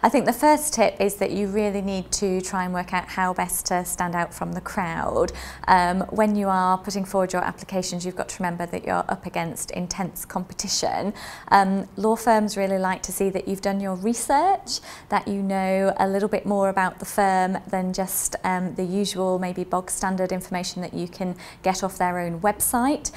I think the first tip is that you really need to try and work out how best to stand out from the crowd. When you are putting forward your applications, you've got to remember that you're up against intense competition. Law firms really like to see that you've done your research, that you know a little bit more about the firm than just the usual maybe bog standard information that you can get off their own website.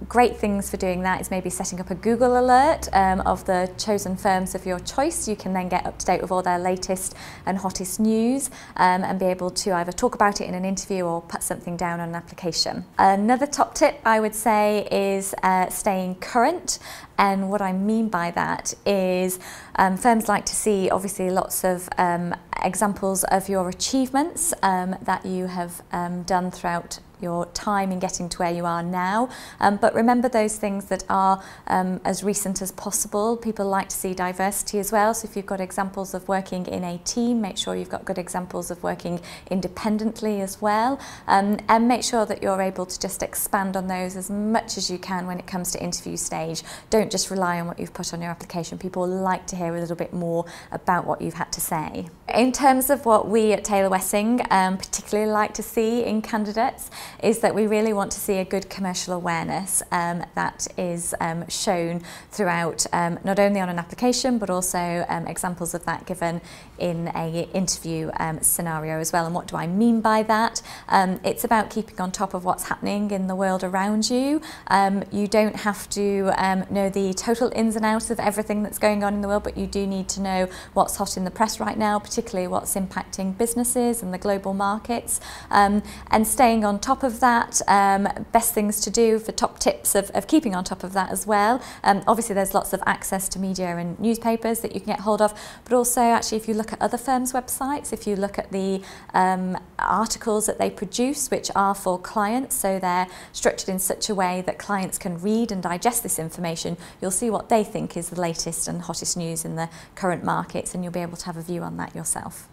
Great things for doing that is maybe setting up a Google alert of the chosen firms of your choice. You can then get up to date with all their latest and hottest news and be able to either talk about it in an interview or put something down on an application. Another top tip I would say is staying current, and what I mean by that is firms like to see obviously lots of examples of your achievements that you have done throughout your time in getting to where you are now, but remember those things that are as recent as possible. People like to see diversity as well, so if you've got examples of working in a team, make sure you've got good examples of working independently as well, and make sure that you're able to just expand on those as much as you can when it comes to interview stage. Don't just rely on what you've put on your application. People like to hear a little bit more about what you've had to say. In terms of what we at Taylor Wessing particularly like to see in candidates is that we really want to see a good commercial awareness that is shown throughout, not only on an application but also examples of that given in an interview scenario as well. And what do I mean by that? It's about keeping on top of what's happening in the world around you. You don't have to know the total ins and outs of everything that's going on in the world, but you do need to know what's hot in the press right now, particularly what's impacting businesses and the global markets, and staying on top of that. Best things to do for top tips of keeping on top of that as well. Obviously there's lots of access to media and newspapers that you can get hold of, but also actually if you look at other firms' websites, if you look at the articles that they produce which are for clients, so they're structured in such a way that clients can read and digest this information, you'll see what they think is the latest and hottest news in the current markets, and you'll be able to have a view on that yourself.